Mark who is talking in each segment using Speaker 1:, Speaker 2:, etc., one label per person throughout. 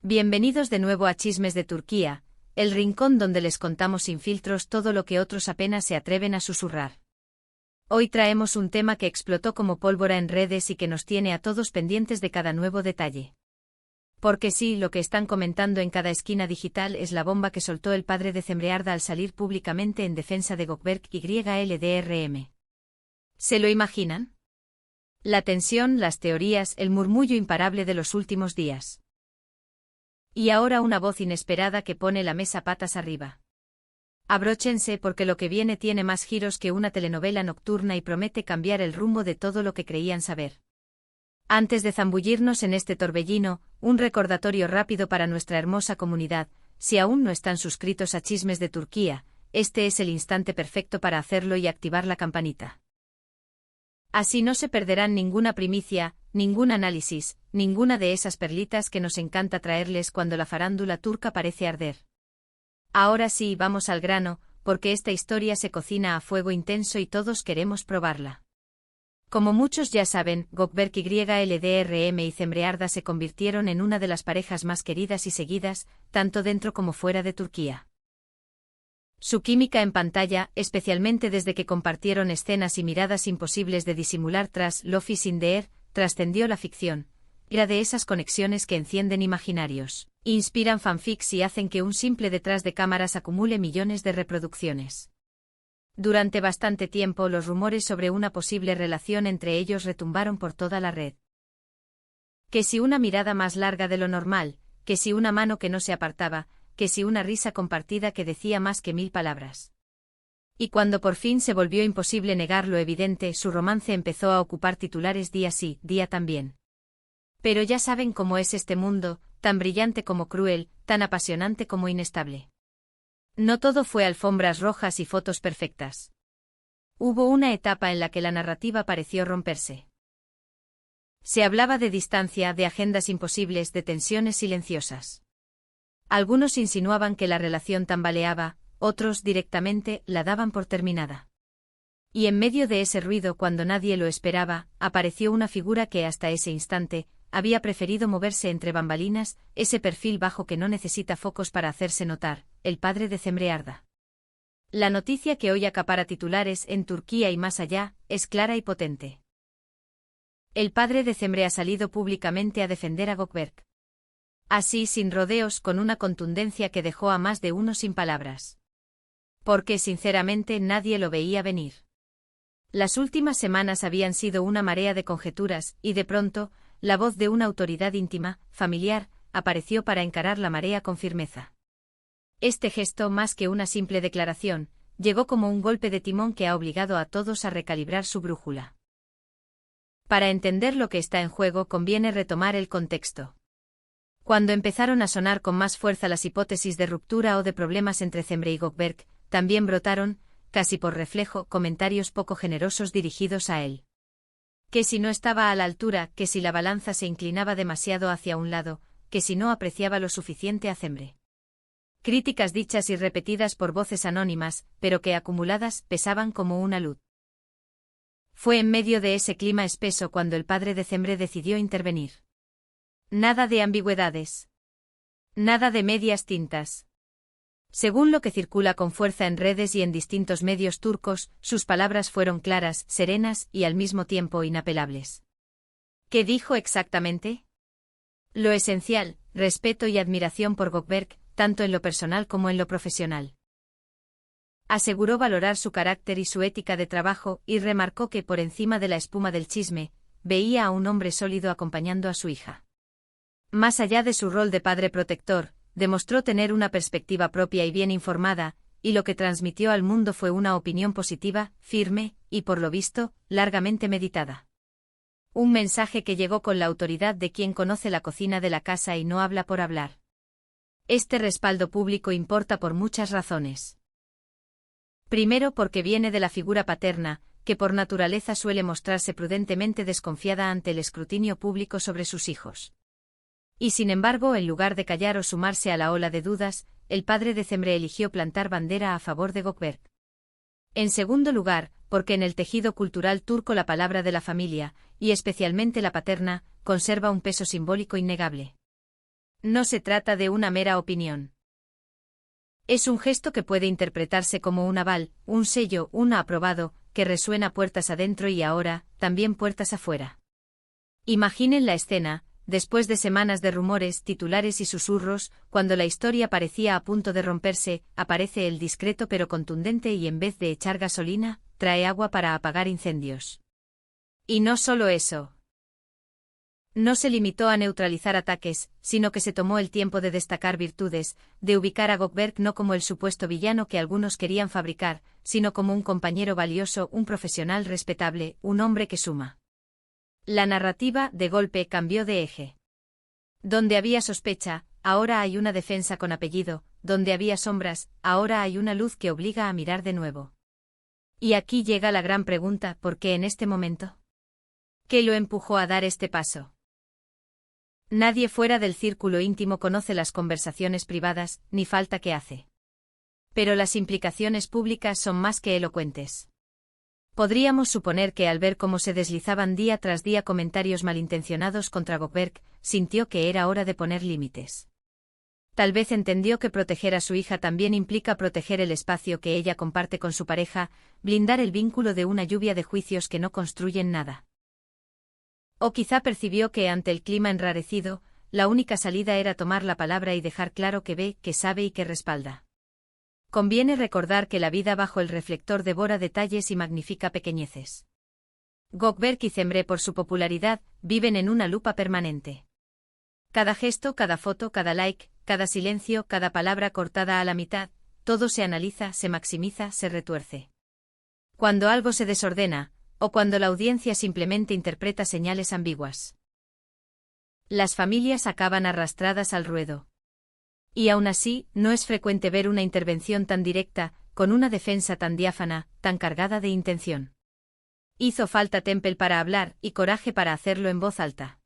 Speaker 1: Bienvenidos de nuevo a Chismes de Turquía, el rincón donde les contamos sin filtros todo lo que otros apenas se atreven a susurrar. Hoy traemos un tema que explotó como pólvora en redes y que nos tiene a todos pendientes de cada nuevo detalle. Porque sí, lo que están comentando en cada esquina digital es la bomba que soltó el padre de Cemrearda al salir públicamente en defensa de Gökberk YLDRM. ¿Se lo imaginan? La tensión, las teorías, el murmullo imparable de los últimos días. Y ahora una voz inesperada que pone la mesa patas arriba. Abróchense porque lo que viene tiene más giros que una telenovela nocturna y promete cambiar el rumbo de todo lo que creían saber. Antes de zambullirnos en este torbellino, un recordatorio rápido para nuestra hermosa comunidad: si aún no están suscritos a Chismes de Turquía, este es el instante perfecto para hacerlo y activar la campanita. Así no se perderán ninguna primicia, ningún análisis, ninguna de esas perlitas que nos encanta traerles cuando la farándula turca parece arder. Ahora sí, vamos al grano, porque esta historia se cocina a fuego intenso y todos queremos probarla. Como muchos ya saben, Gökberk YLDRM y Cemrearda se convirtieron en una de las parejas más queridas y seguidas, tanto dentro como fuera de Turquía. Su química en pantalla, especialmente desde que compartieron escenas y miradas imposibles de disimular tras Love is in the air, trascendió la ficción. Era de esas conexiones que encienden imaginarios, inspiran fanfics y hacen que un simple detrás de cámaras acumule millones de reproducciones. Durante bastante tiempo los rumores sobre una posible relación entre ellos retumbaron por toda la red. Que si una mirada más larga de lo normal, que si una mano que no se apartaba, que si una risa compartida que decía más que 1000 palabras. Y cuando por fin se volvió imposible negar lo evidente, su romance empezó a ocupar titulares día sí, día también. Pero ya saben cómo es este mundo, tan brillante como cruel, tan apasionante como inestable. No todo fue alfombras rojas y fotos perfectas. Hubo una etapa en la que la narrativa pareció romperse. Se hablaba de distancia, de agendas imposibles, de tensiones silenciosas. Algunos insinuaban que la relación tambaleaba, otros, directamente, la daban por terminada. Y en medio de ese ruido, cuando nadie lo esperaba, apareció una figura que hasta ese instante había preferido moverse entre bambalinas, ese perfil bajo que no necesita focos para hacerse notar, el padre de Cemrearda. La noticia que hoy acapara titulares en Turquía y más allá, es clara y potente. El padre de Cemre ha salido públicamente a defender a Gökberk. Así, sin rodeos, con una contundencia que dejó a más de uno sin palabras. Porque, sinceramente, nadie lo veía venir. Las últimas semanas habían sido una marea de conjeturas, y de pronto, la voz de una autoridad íntima, familiar, apareció para encarar la marea con firmeza. Este gesto, más que una simple declaración, llegó como un golpe de timón que ha obligado a todos a recalibrar su brújula. Para entender lo que está en juego, conviene retomar el contexto. Cuando empezaron a sonar con más fuerza las hipótesis de ruptura o de problemas entre Cemre y Gökberk, también brotaron, casi por reflejo, comentarios poco generosos dirigidos a él. Que si no estaba a la altura, que si la balanza se inclinaba demasiado hacia un lado, que si no apreciaba lo suficiente a Cemre. Críticas dichas y repetidas por voces anónimas, pero que acumuladas pesaban como una luz. Fue en medio de ese clima espeso cuando el padre de Cemre decidió intervenir. Nada de ambigüedades. Nada de medias tintas. Según lo que circula con fuerza en redes y en distintos medios turcos, sus palabras fueron claras, serenas y al mismo tiempo inapelables. ¿Qué dijo exactamente? Lo esencial: respeto y admiración por Gökberk, tanto en lo personal como en lo profesional. Aseguró valorar su carácter y su ética de trabajo, y remarcó que, por encima de la espuma del chisme, veía a un hombre sólido acompañando a su hija. Más allá de su rol de padre protector, demostró tener una perspectiva propia y bien informada, y lo que transmitió al mundo fue una opinión positiva, firme, y por lo visto, largamente meditada. Un mensaje que llegó con la autoridad de quien conoce la cocina de la casa y no habla por hablar. Este respaldo público importa por muchas razones. Primero, porque viene de la figura paterna, que por naturaleza suele mostrarse prudentemente desconfiada ante el escrutinio público sobre sus hijos. Y sin embargo, en lugar de callar o sumarse a la ola de dudas, el padre de Cemre eligió plantar bandera a favor de Gökberk. En segundo lugar, porque en el tejido cultural turco la palabra de la familia, y especialmente la paterna, conserva un peso simbólico innegable. No se trata de una mera opinión. Es un gesto que puede interpretarse como un aval, un sello, un aprobado, que resuena puertas adentro y ahora, también puertas afuera. Imaginen la escena, después de semanas de rumores, titulares y susurros, cuando la historia parecía a punto de romperse, aparece el discreto pero contundente y en vez de echar gasolina, trae agua para apagar incendios. Y no solo eso. No se limitó a neutralizar ataques, sino que se tomó el tiempo de destacar virtudes, de ubicar a Gökberg no como el supuesto villano que algunos querían fabricar, sino como un compañero valioso, un profesional respetable, un hombre que suma. La narrativa, de golpe, cambió de eje. Donde había sospecha, ahora hay una defensa con apellido, donde había sombras, ahora hay una luz que obliga a mirar de nuevo. Y aquí llega la gran pregunta, ¿por qué en este momento? ¿Qué lo empujó a dar este paso? Nadie fuera del círculo íntimo conoce las conversaciones privadas, ni falta que hace. Pero las implicaciones públicas son más que elocuentes. Podríamos suponer que al ver cómo se deslizaban día tras día comentarios malintencionados contra Gökberg, sintió que era hora de poner límites. Tal vez entendió que proteger a su hija también implica proteger el espacio que ella comparte con su pareja, blindar el vínculo de una lluvia de juicios que no construyen nada. O quizá percibió que ante el clima enrarecido, la única salida era tomar la palabra y dejar claro que ve, que sabe y que respalda. Conviene recordar que la vida bajo el reflector devora detalles y magnifica pequeñeces. Gökberg y Cembre, por su popularidad, viven en una lupa permanente. Cada gesto, cada foto, cada like, cada silencio, cada palabra cortada a la mitad, todo se analiza, se maximiza, se retuerce. Cuando algo se desordena, o cuando la audiencia simplemente interpreta señales ambiguas, las familias acaban arrastradas al ruedo. Y aún así, no es frecuente ver una intervención tan directa, con una defensa tan diáfana, tan cargada de intención. Hizo falta temple para hablar y coraje para hacerlo en voz alta.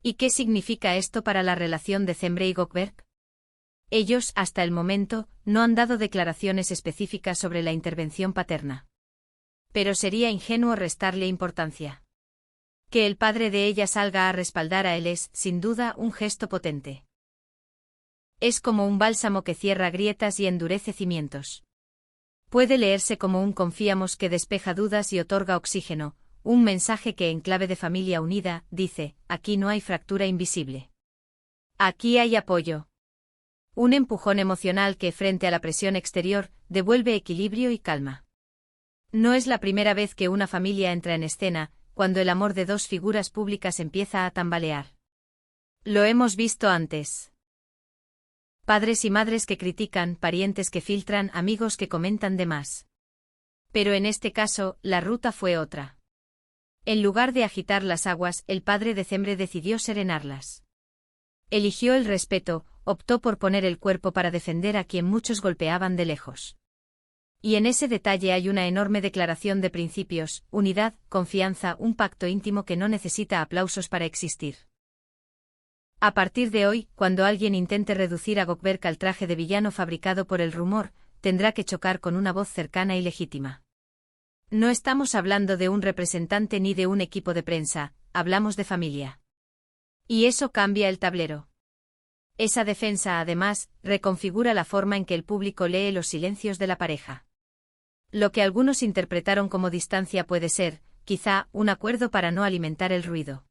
Speaker 1: ¿Y qué significa esto para la relación de Cembre y Gökberg? Ellos, hasta el momento, no han dado declaraciones específicas sobre la intervención paterna. Pero sería ingenuo restarle importancia. Que el padre de ella salga a respaldar a él es, sin duda, un gesto potente. Es como un bálsamo que cierra grietas y endurece cimientos. Puede leerse como un confiamos que despeja dudas y otorga oxígeno, un mensaje que en clave de familia unida, dice, aquí no hay fractura invisible. Aquí hay apoyo. Un empujón emocional que, frente a la presión exterior, devuelve equilibrio y calma. No es la primera vez que una familia entra en escena, cuando el amor de dos figuras públicas empieza a tambalear. Lo hemos visto antes. Padres y madres que critican, parientes que filtran, amigos que comentan de más. Pero en este caso, la ruta fue otra. En lugar de agitar las aguas, el padre de Cembre decidió serenarlas. Eligió el respeto, optó por poner el cuerpo para defender a quien muchos golpeaban de lejos. Y en ese detalle hay una enorme declaración de principios, unidad, confianza, un pacto íntimo que no necesita aplausos para existir. A partir de hoy, cuando alguien intente reducir a Gökberg al traje de villano fabricado por el rumor, tendrá que chocar con una voz cercana y legítima. No estamos hablando de un representante ni de un equipo de prensa, hablamos de familia. Y eso cambia el tablero. Esa defensa, además, reconfigura la forma en que el público lee los silencios de la pareja. Lo que algunos interpretaron como distancia puede ser, quizá, un acuerdo para no alimentar el ruido.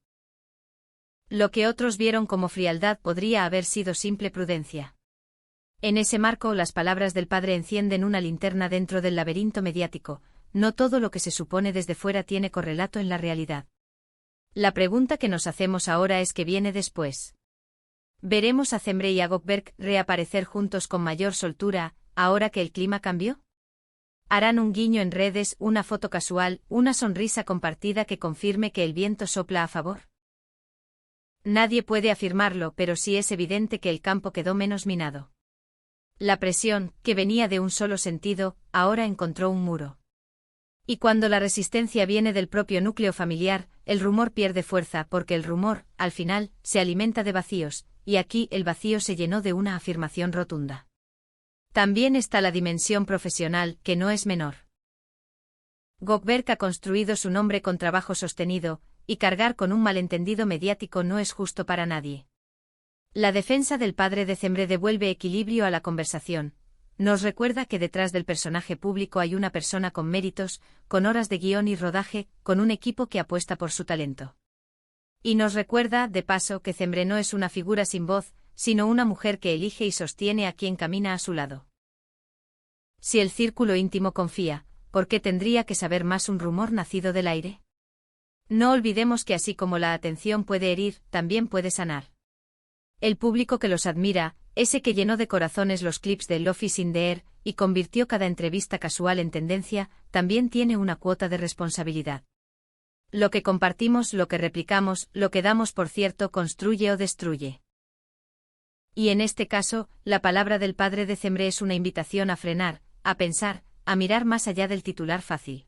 Speaker 1: Lo que otros vieron como frialdad podría haber sido simple prudencia. En ese marco, las palabras del padre encienden una linterna dentro del laberinto mediático. No todo lo que se supone desde fuera tiene correlato en la realidad. La pregunta que nos hacemos ahora es ¿qué viene después? ¿Veremos a Cembre y a Gökberg reaparecer juntos con mayor soltura, ahora que el clima cambió? ¿Harán un guiño en redes, una foto casual, una sonrisa compartida que confirme que el viento sopla a favor? Nadie puede afirmarlo, pero sí es evidente que el campo quedó menos minado. La presión, que venía de un solo sentido, ahora encontró un muro. Y cuando la resistencia viene del propio núcleo familiar, el rumor pierde fuerza porque el rumor, al final, se alimenta de vacíos, y aquí el vacío se llenó de una afirmación rotunda. También está la dimensión profesional, que no es menor. Gökberg ha construido su nombre con trabajo sostenido, y cargar con un malentendido mediático no es justo para nadie. La defensa del padre de Cemre devuelve equilibrio a la conversación. Nos recuerda que detrás del personaje público hay una persona con méritos, con horas de guión y rodaje, con un equipo que apuesta por su talento. Y nos recuerda, de paso, que Cemre no es una figura sin voz, sino una mujer que elige y sostiene a quien camina a su lado. Si el círculo íntimo confía, ¿por qué tendría que saber más un rumor nacido del aire? No olvidemos que así como la atención puede herir, también puede sanar. El público que los admira, ese que llenó de corazones los clips de Love is in the Air y convirtió cada entrevista casual en tendencia, también tiene una cuota de responsabilidad. Lo que compartimos, lo que replicamos, lo que damos por cierto construye o destruye. Y en este caso, la palabra del padre de Cemre es una invitación a frenar, a pensar, a mirar más allá del titular fácil.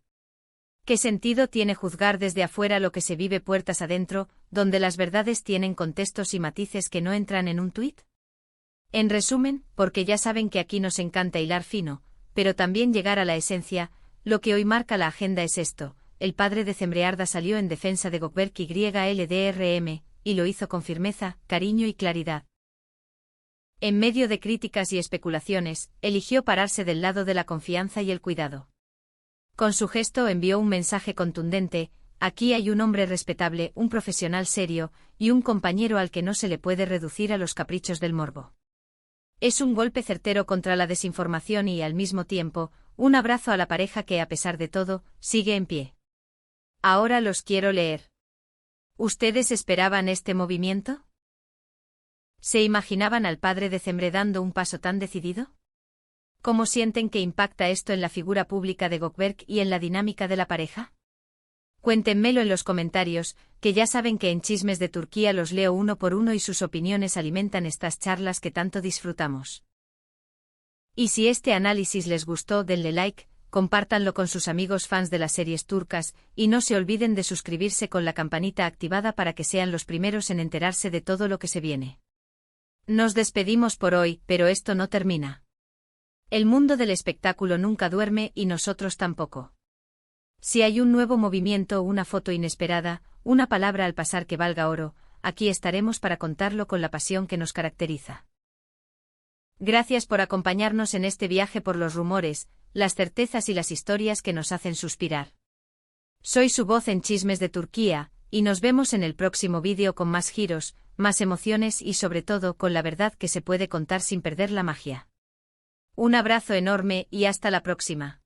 Speaker 1: ¿Qué sentido tiene juzgar desde afuera lo que se vive puertas adentro, donde las verdades tienen contextos y matices que no entran en un tuit? En resumen, porque ya saben que aquí nos encanta hilar fino, pero también llegar a la esencia, lo que hoy marca la agenda es esto: el padre de Cemrearda salió en defensa de Gökberk YLDRM, y lo hizo con firmeza, cariño y claridad. En medio de críticas y especulaciones, eligió pararse del lado de la confianza y el cuidado. Con su gesto envió un mensaje contundente: aquí hay un hombre respetable, un profesional serio, y un compañero al que no se le puede reducir a los caprichos del morbo. Es un golpe certero contra la desinformación y, al mismo tiempo, un abrazo a la pareja que, a pesar de todo, sigue en pie. Ahora los quiero leer. ¿Ustedes esperaban este movimiento? ¿Se imaginaban al padre de Cemre dando un paso tan decidido? ¿Cómo sienten que impacta esto en la figura pública de Gökberk y en la dinámica de la pareja? Cuéntenmelo en los comentarios, que ya saben que en Chismes de Turquía los leo uno por uno y sus opiniones alimentan estas charlas que tanto disfrutamos. Y si este análisis les gustó, denle like, compártanlo con sus amigos fans de las series turcas, y no se olviden de suscribirse con la campanita activada para que sean los primeros en enterarse de todo lo que se viene. Nos despedimos por hoy, pero esto no termina. El mundo del espectáculo nunca duerme y nosotros tampoco. Si hay un nuevo movimiento, una foto inesperada, una palabra al pasar que valga oro, aquí estaremos para contarlo con la pasión que nos caracteriza. Gracias por acompañarnos en este viaje por los rumores, las certezas y las historias que nos hacen suspirar. Soy su voz en Chismes de Turquía, y nos vemos en el próximo vídeo con más giros, más emociones y sobre todo con la verdad que se puede contar sin perder la magia. Un abrazo enorme y hasta la próxima.